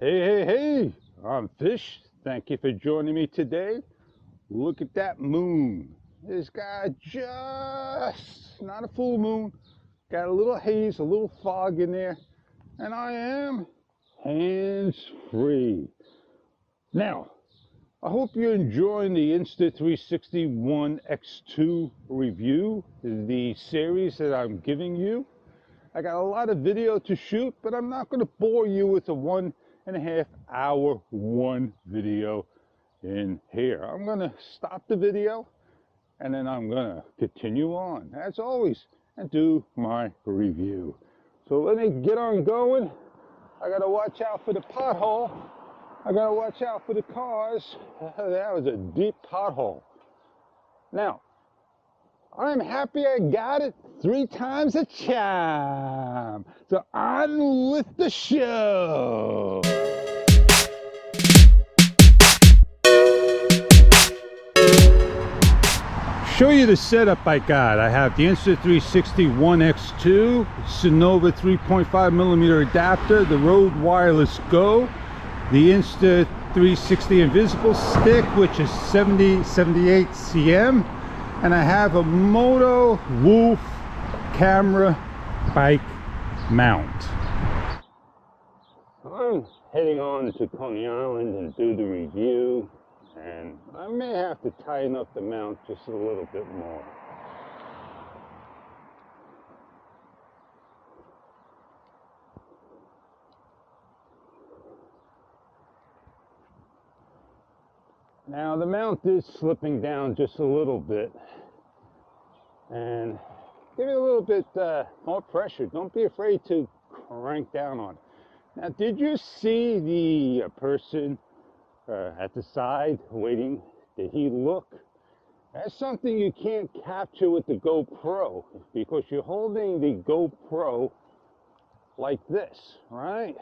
Hey, I'm Fish. Thank you for joining me today. Look at that moon. This guy just, not a full moon, got a little haze, a little fog in there, and I am hands-free. Now, I hope you're enjoying the Insta 360 One X2 review, the series that I'm giving you. I got a lot of video to shoot, but I'm not going to bore you with a 1.5 hour one video in here. I'm going to stop the video and then I'm going to continue on, as always, and do my review. So let me get on going. I got to watch out for the pothole. I got to watch out for the cars. That was a deep pothole. Now, I'm happy I got it 3 times a charm. So on with the show. Show you the setup I got. I have the Insta 360 One X2, Sonova 3.5mm adapter, the Rode Wireless Go, the Insta 360 Invisible Stick, which is 78 cm. And I have a Moto Wolf camera bike mount. I'm heading on to Coney Island and do the review, and I may have to tighten up the mount just a little bit more. Now the mount is slipping down just a little bit, and give it a little bit more pressure. Don't be afraid to crank down on it. Now, did you see the person at the side waiting? Did he look? That's something you can't capture with the GoPro, because you're holding the GoPro like this, right?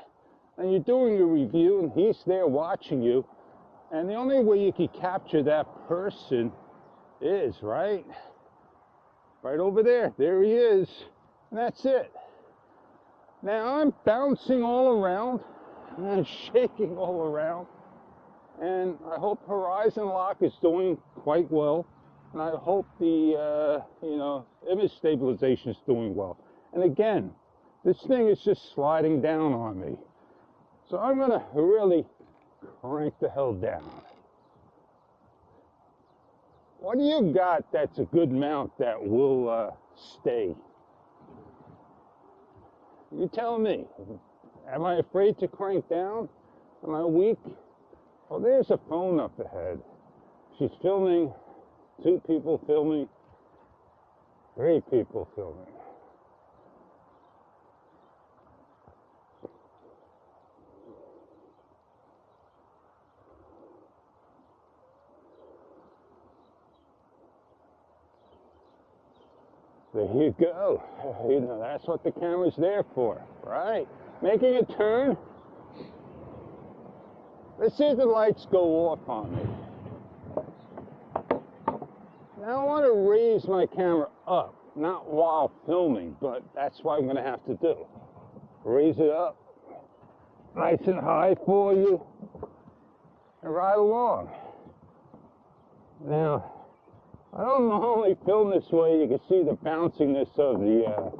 And you're doing a review and he's there watching you. And the only way you can capture that person is, right over there. There he is. And that's it. Now I'm bouncing all around. I'm shaking all around. And I hope Horizon Lock is doing quite well. And I hope the, image stabilization is doing well. And again, this thing is just sliding down on me. So I'm going to really crank the hell down. What do you got that's a good mount that will stay? You tell me. Am I afraid to crank down? Am I weak? Oh, there's a phone up ahead. She's filming. 2 people filming. 3 people filming. There you go. You know, that's what the camera's there for, right? Making a turn. Let's see if the lights go off on me. Now I want to raise my camera up, not while filming, but that's what I'm going to have to do. Raise it up, nice and high for you, and ride along. Now, I don't normally film this way. You can see the bounciness of the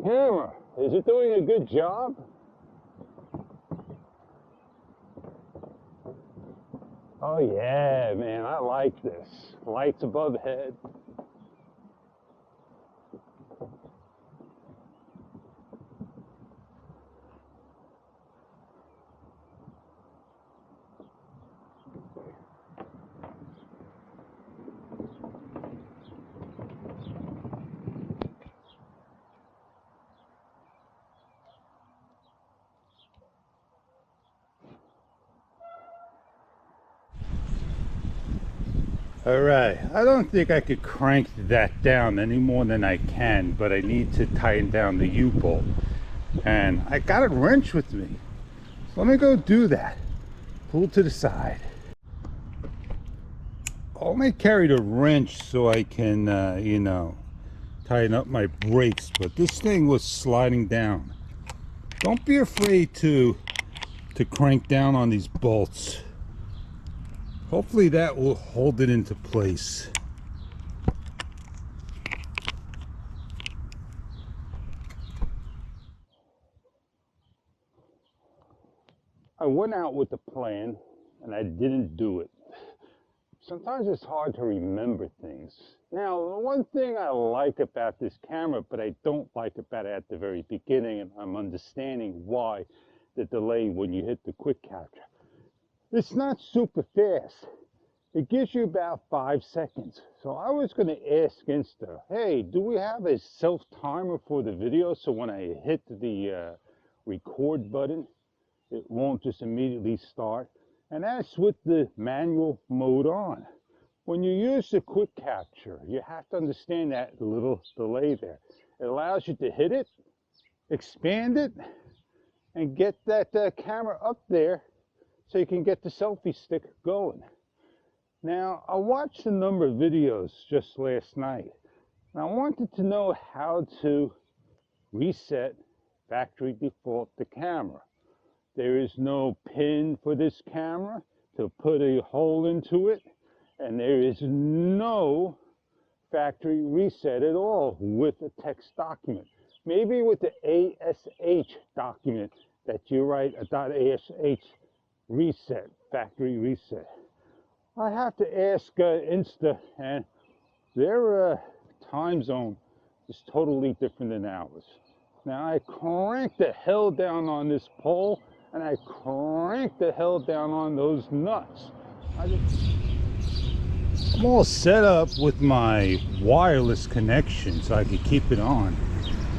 camera. Is it doing a good job? Oh yeah, man, I like this. Lights above head. Alright, I don't think I could crank that down any more than I can, but I need to tighten down the U-bolt. And I got a wrench with me. So let me go do that. Pull to the side. I only carried a wrench so I can, tighten up my brakes, but this thing was sliding down. Don't be afraid to to crank down on these bolts. Hopefully that will hold it into place. I went out with a plan and I didn't do it. Sometimes it's hard to remember things. Now, the one thing I like about this camera, but I don't like about it at the very beginning, and I'm understanding why the delay when you hit the quick capture. It's not super fast. It gives you about 5 seconds. So I was going to ask Insta, hey, do we have a self-timer for the video so when I hit the record button, it won't just immediately start? And that's with the manual mode on. When you use the quick capture, you have to understand that little delay there. It allows you to hit it, expand it, and get that camera up there so you can get the selfie stick going. Now, I watched a number of videos just last night, and I wanted to know how to reset factory default the camera. There is no pin for this camera to put a hole into it, and there is no factory reset at all with a text document. Maybe with the ASH document that you write a .ash reset, factory reset. I have to ask Insta, and their time zone is totally different than ours. Now I cranked the hell down on this pole, and I cranked the hell down on those nuts. I'm all set up with my wireless connection so I can keep it on.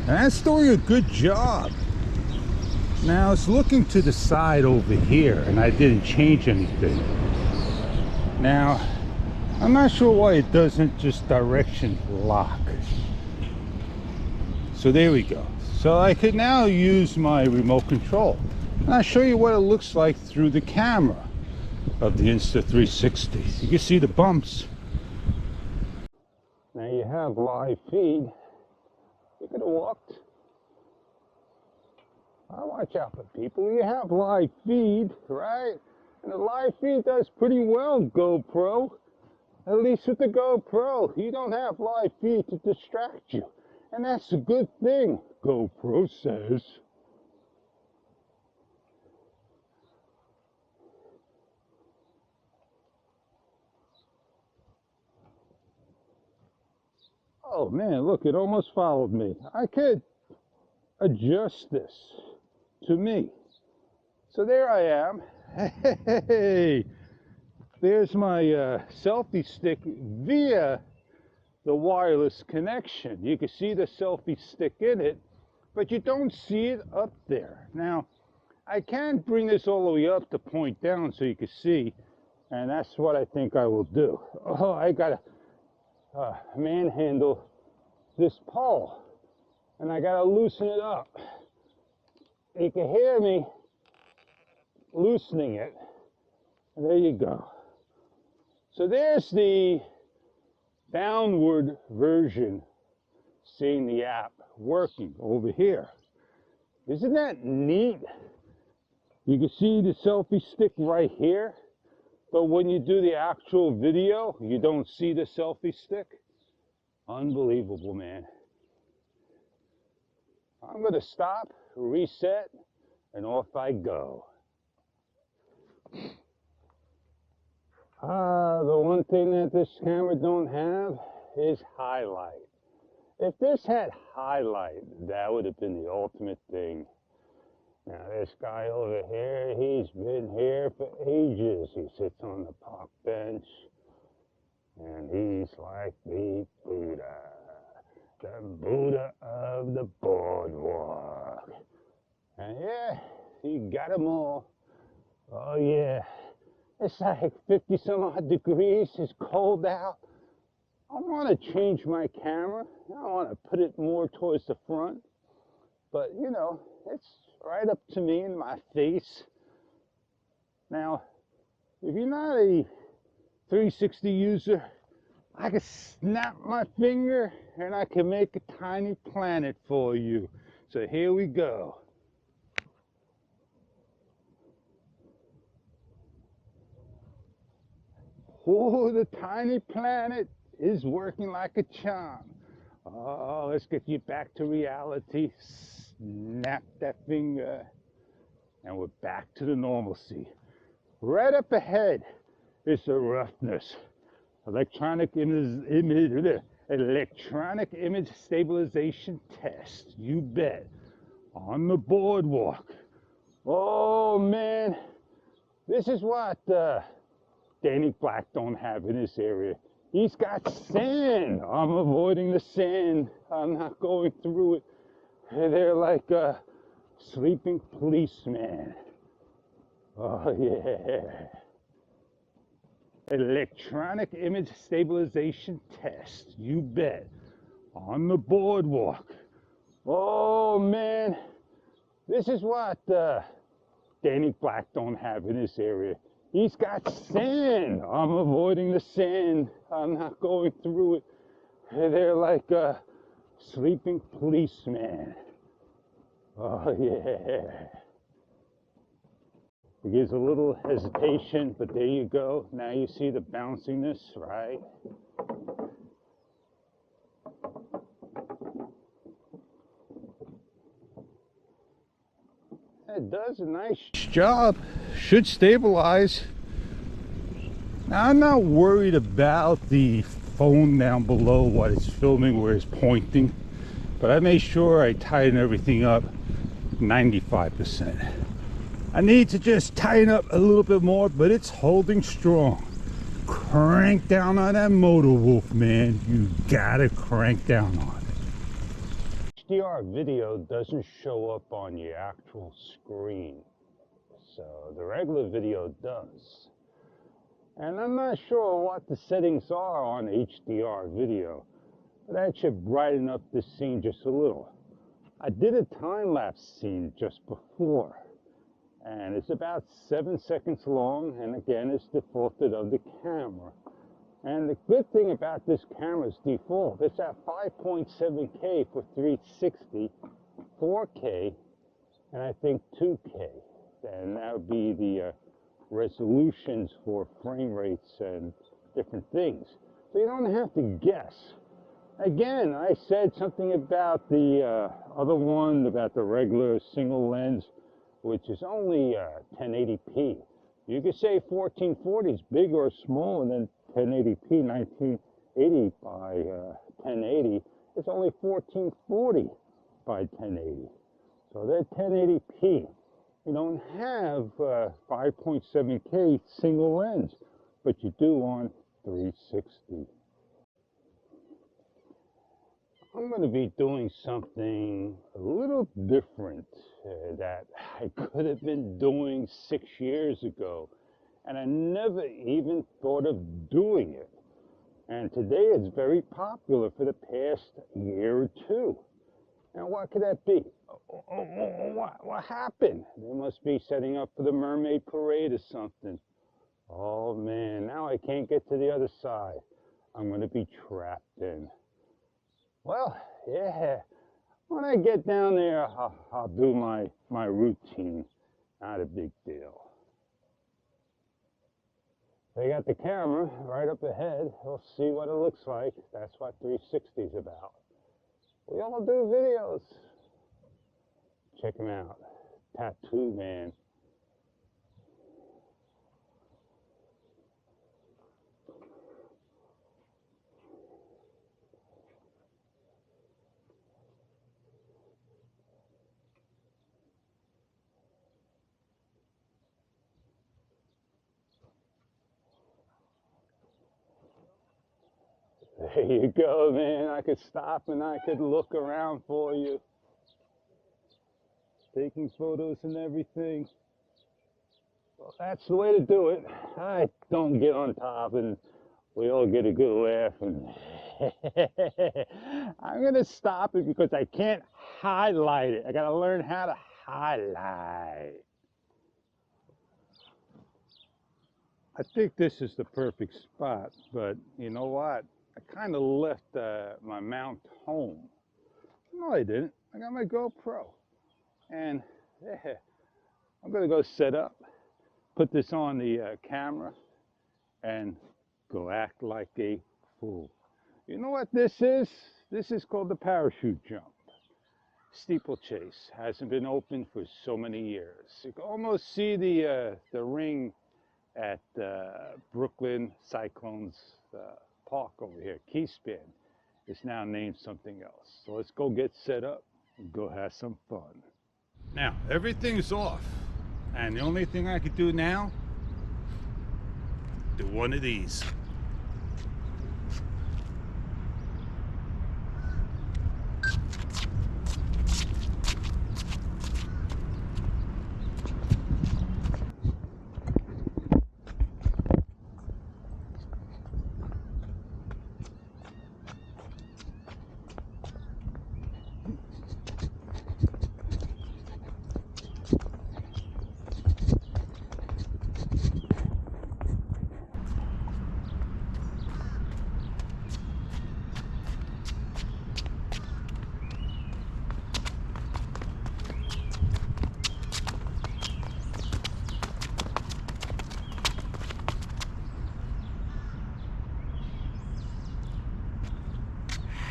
And that's doing a good job. Now it's looking to the side over here, and I didn't change anything. Now, I'm not sure why it doesn't just direction lock. So there we go. So I could now use my remote control. And I'll show you what it looks like through the camera of the Insta360. You can see the bumps. Now you have live feed. You could have walked. I watch out for people. You have live feed, right? And the live feed does pretty well, GoPro. At least with the GoPro, you don't have live feed to distract you. And that's a good thing, GoPro says. Oh man, look, it almost followed me. I could adjust this to me. So there I am. Hey, there's my selfie stick via the wireless connection. You can see the selfie stick in it, but you don't see it up there. Now, I can bring this all the way up to point down so you can see, and that's what I think I will do. Oh, I gotta manhandle this pole, and I gotta loosen it up. You can hear me loosening it. And there you go. So there's the downward version, seeing the app working over here. Isn't that neat? You can see the selfie stick right here, but when you do the actual video, you don't see the selfie stick. Unbelievable, man. I'm gonna stop, reset, and off I go. The one thing that this camera don't have is highlight. If this had highlight, that would have been the ultimate thing. Now this guy over here, he's been here for ages. He sits on the park bench, and he's like the Buddha of the boardwalk. And yeah, he got them all. Oh yeah. It's like 50 some odd degrees, it's cold out. I want to change my camera. I want to put it more towards the front. But, you know, it's right up to me in my face. Now, if you're not a 360 user, I can snap my finger and I can make a tiny planet for you. So here we go. Oh, the tiny planet is working like a charm. Oh, let's get you back to reality. Snap that finger, and we're back to the normalcy. Right up ahead is the roughness. Electronic image stabilization test. You bet. On the boardwalk. Oh man, this is what Danny Black don't have in this area. He's got sand. I'm avoiding the sand. I'm not going through it. They're like a sleeping policeman. Oh yeah. Electronic image stabilization test. You bet. On the boardwalk. Oh man, this is what Danny Black don't have in this area. He's got sand. I'm avoiding the sand. I'm not going through it. They're like a sleeping policeman. Oh yeah. It gives a little hesitation, but there you go. Now you see the bounciness, right? It does a nice job. Should stabilize. Now, I'm not worried about the phone down below, what it's filming, where it's pointing, but I made sure I tighten everything up 95%. I need to just tighten up a little bit more, but it's holding strong. Crank down on that motor wolf, man. You gotta crank down on it. HDR video doesn't show up on your actual screen, so the regular video does. And I'm not sure what the settings are on HDR video, but that should brighten up the scene just a little. I did a time-lapse scene just before, and it's about 7 seconds long, and again, it's defaulted of the camera. And the good thing about this camera's default, it's at 5.7K for 360, 4K, and I think 2K. And that would be the resolutions for frame rates and different things. So you don't have to guess. Again, I said something about the other one, about the regular single lens, which is only 1080p. You could say 1440 is big or small, and then 1080p, 1980 by 1080, it's only 1440 by 1080. So they're 1080p. You don't have 5.7K single lens, but you do on 360. I'm going to be doing something a little different that I could have been doing 6 years ago, and I never even thought of doing it. And today it's very popular for the past year or two. And what could that be? What happened? They must be setting up for the mermaid parade or something. Oh man, now I can't get to the other side. I'm going to be trapped in. Well, yeah, when I get down there, I'll do my routine. Not a big deal. They got the camera right up ahead. We'll see what it looks like. That's what 360 is about. We all do videos. Check him out. Tattoo Man. There you go, man. I could stop and I could look around for you. Taking photos and everything. Well, that's the way to do it. I don't get on top and we all get a good laugh. And I'm going to stop it because I can't highlight it. I got to learn how to highlight. I think this is the perfect spot, but you know what? I kind of left my mount home. No, I didn't. I got my GoPro. And yeah, I'm going to go set up, put this on the camera, and go act like a fool. You know what this is? This is called the parachute jump. Steeplechase hasn't been open for so many years. You can almost see the ring at Brooklyn Cyclones Park over here. Keyspan is now named something else. So let's go get set up and go have some fun. Now everything's off, and the only thing I could do now, do one of these.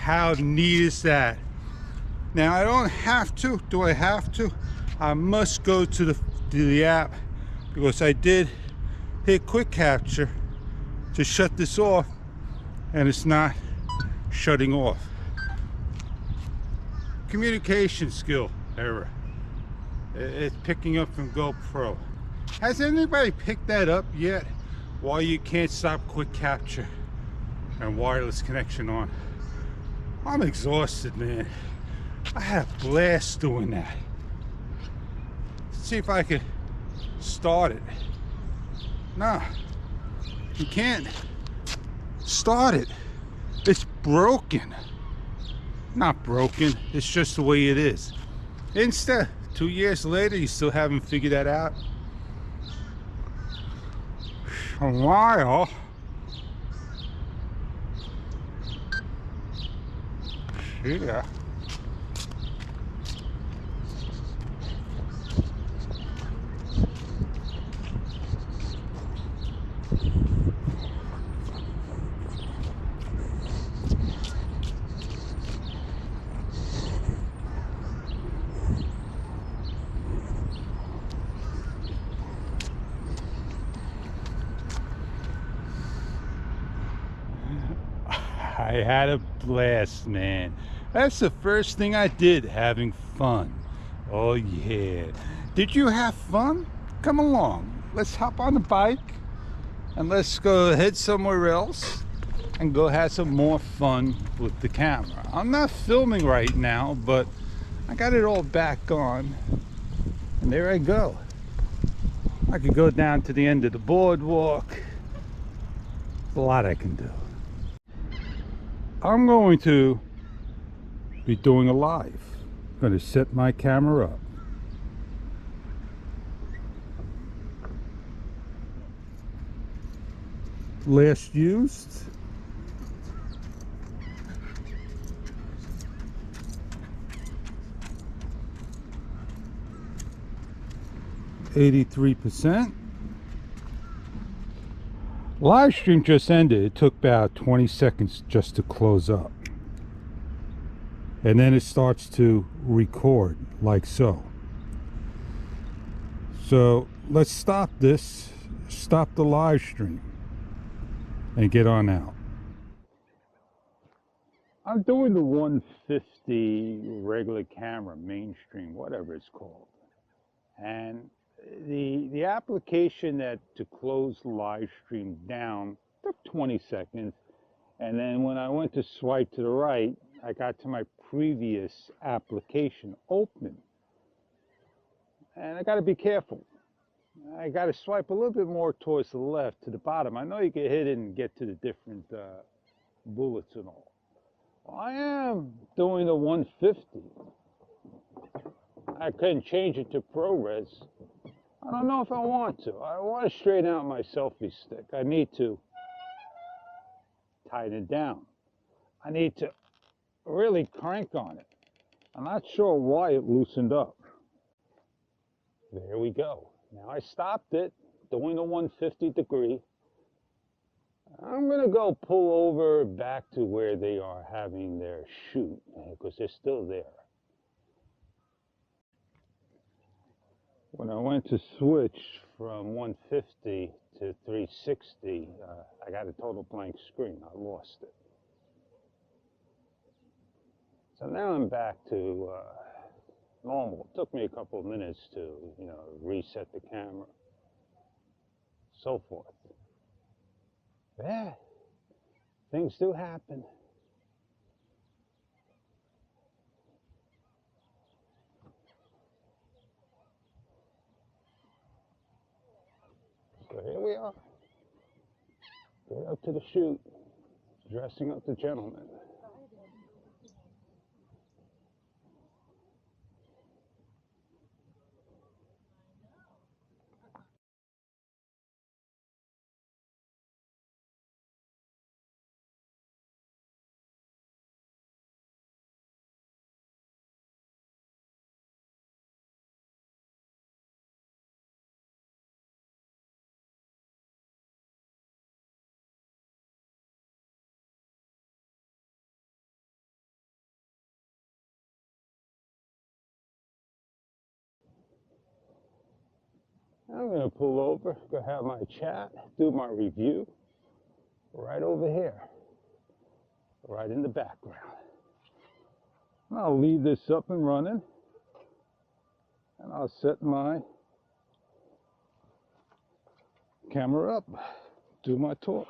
How neat is that? Now I don't have to. Do I have to? I must go to the app because I did hit quick capture to shut this off, and it's not shutting off. Communication skill error. It's picking up from GoPro. Has anybody picked that up yet? Why you can't stop quick capture and wireless connection on? I'm exhausted, man. I had a blast doing that. Let's see if I could start it. Nah, you can't start it. It's broken. Not broken, it's just the way it is. Insta, 2 years later, you still haven't figured that out? A while. Yeah. I had a blast, man. That's the first thing I did, having fun. Oh yeah. Did you have fun? Come along. Let's hop on the bike and let's go head somewhere else and go have some more fun with the camera. I'm not filming right now, but I got it all back on. And there I go. I could go down to the end of the boardwalk. There's a lot I can do. I'm going to be doing a live. I'm going to set my camera up. Last used 83%. Live stream just ended. It took about 20 seconds just to close up. And then it starts to record like so. So let's stop this, stop the live stream, and get on out. I'm doing the 150 regular camera, mainstream, whatever it's called. And the application that to close the live stream down took 20 seconds. And then when I went to swipe to the right, I got to my previous application open. And I got to be careful. I got to swipe a little bit more towards the left to the bottom. I know you can hit it and get to the different bullets and all. I am doing the 150. I couldn't change it to ProRes. I don't know if I want to. I want to straighten out my selfie stick. I need to tighten it down. I need to really crank on it. I'm not sure why it loosened up. There we go. Now I stopped it, doing the 150 degree. I'm gonna go pull over back to where they are having their shoot, because they're still there. When I went to switch from 150 to 360, I got a total blank screen. I lost it. So now I'm back to normal. It took me a couple of minutes to, reset the camera, so forth. Yeah, things do happen. So here we are. Get up to the shoot, dressing up the gentleman. I'm gonna pull over, go have my chat, do my review right over here, right in the background. I'll leave this up and running, and I'll set my camera up, do my talk.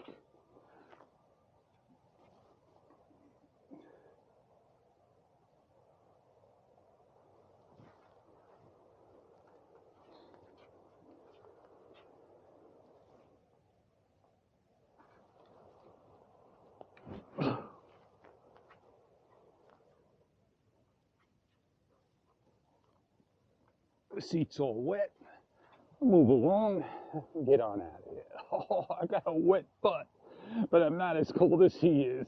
The seat's all wet. Move along, get on out of here. Oh, I got a wet butt, but I'm not as cold as he is.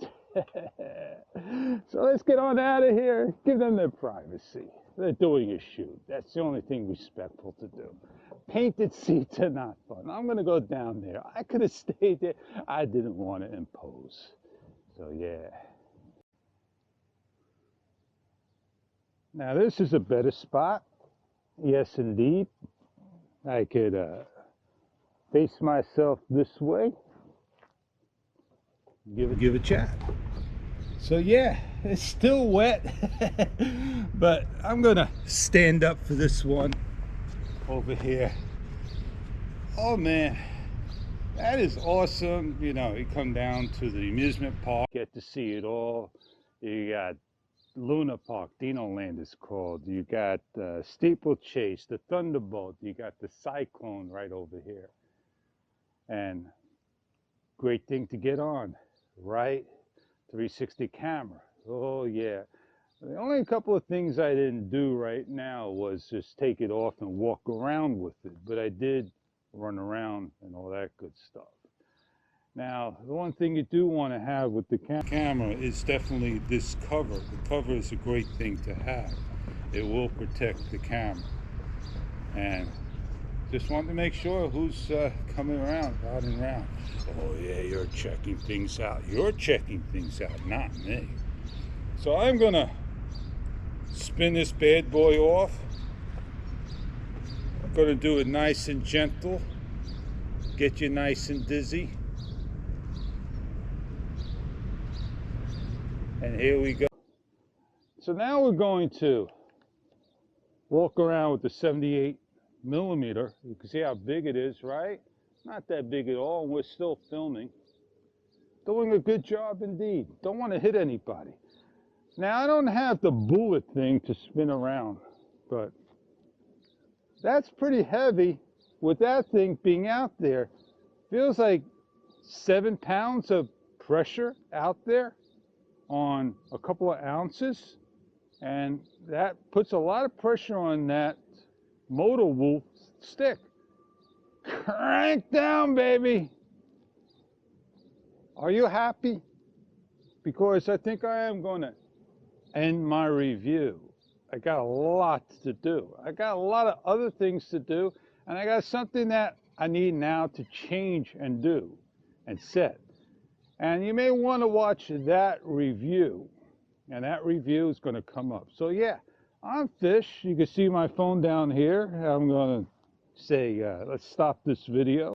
So let's get on out of here. Give them their privacy. They're doing a shoot. That's the only thing respectful to do. Painted seats are not fun. I'm gonna go down there. I could have stayed there. I didn't want to impose. So yeah. Now this is a better spot. Yes, indeed. I could face myself this way. Give a chat. So yeah, it's still wet, but I'm gonna stand up for this one over here. Oh man, that is awesome. You come down to the amusement park, get to see it all. You got Luna Park, Dino Land is called. You got Steeplechase, the Thunderbolt. You got the Cyclone right over here. And great thing to get on, right? 360 camera. Oh yeah. The only couple of things I didn't do right now was just take it off and walk around with it, but I did run around and all that good stuff. Now, the one thing you do want to have with the camera is definitely this cover. The cover is a great thing to have. It will protect the camera. And just want to make sure who's coming around, riding around. Oh yeah, you're checking things out. You're checking things out, not me. So I'm gonna spin this bad boy off. I'm gonna do it nice and gentle. Get you nice and dizzy. And here we go. So now we're going to walk around with the 78 millimeter. You can see how big it is, right? Not that big at all, and we're still filming. Doing a good job indeed. Don't want to hit anybody. Now I don't have the bullet thing to spin around, but that's pretty heavy. With that thing being out there, feels like 7 pounds of pressure out there on a couple of ounces, and that puts a lot of pressure on that motor wolf stick. Crank down, baby. Are you happy? Because I think I am going to end my review. I got a lot to do. I got a lot of other things to do, and I got something that I need now to change and do and set. And you may want to watch that review. And that review is going to come up. So yeah, I'm Fish. You can see my phone down here. I'm going to say, let's stop this video.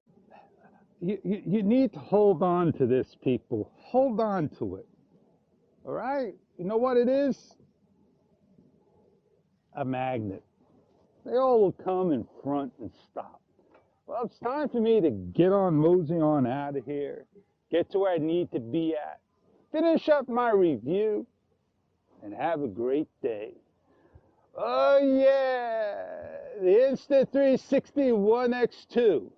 You need to hold on to this, people. Hold on to it. All right? You know what it is? A magnet. They all will come in front and stop. Well, it's time for me to get on, mosey on out of here. Get to where I need to be at. Finish up my review. And have a great day. Oh yeah, the Insta 360 One X2.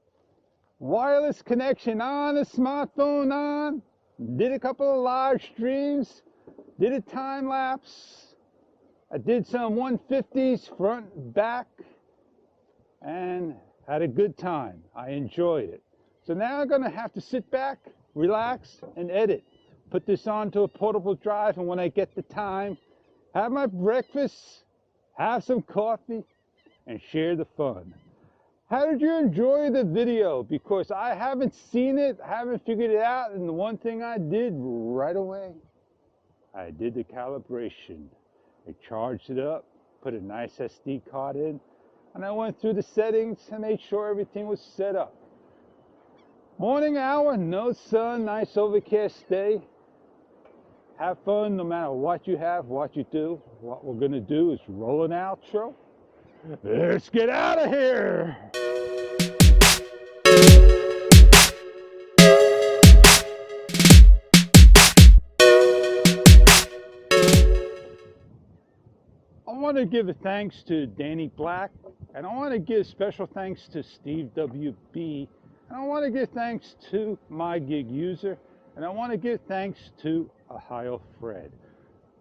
Wireless connection on, a smartphone on. Did a couple of live streams. Did a time lapse. I did some 150s front and back. And had a good time. I enjoyed it. So now I'm gonna have to sit back, relax, and edit. Put this onto a portable drive, and when I get the time, have my breakfast, have some coffee, and share the fun. How did you enjoy the video? Because I haven't seen it, haven't figured it out, and the one thing I did right away, I did the calibration. I charged it up, put a nice SD card in, and I went through the settings and made sure everything was set up. Morning hour, no sun, nice overcast day. Have fun no matter what you have, what you do. What we're going to do is roll an outro. Let's get out of here. I want to give a thanks to Danny Black, and I want to give special thanks to Steve WB, and I want to give thanks to My Gig User, and I want to give thanks to Ohio Fred.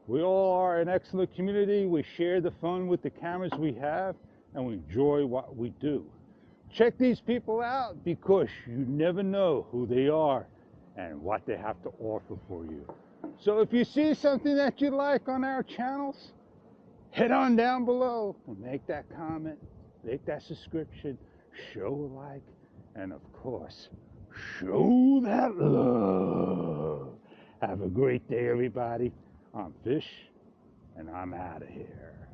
We all are an excellent community. We share the fun with the cameras we have, and we enjoy what we do. Check these people out because you never know who they are and what they have to offer for you. So if you see something that you like on our channels, head on down below and make that comment, make that subscription, show a like, and of course, show that love. Have a great day, everybody. I'm Fish, and I'm out of here.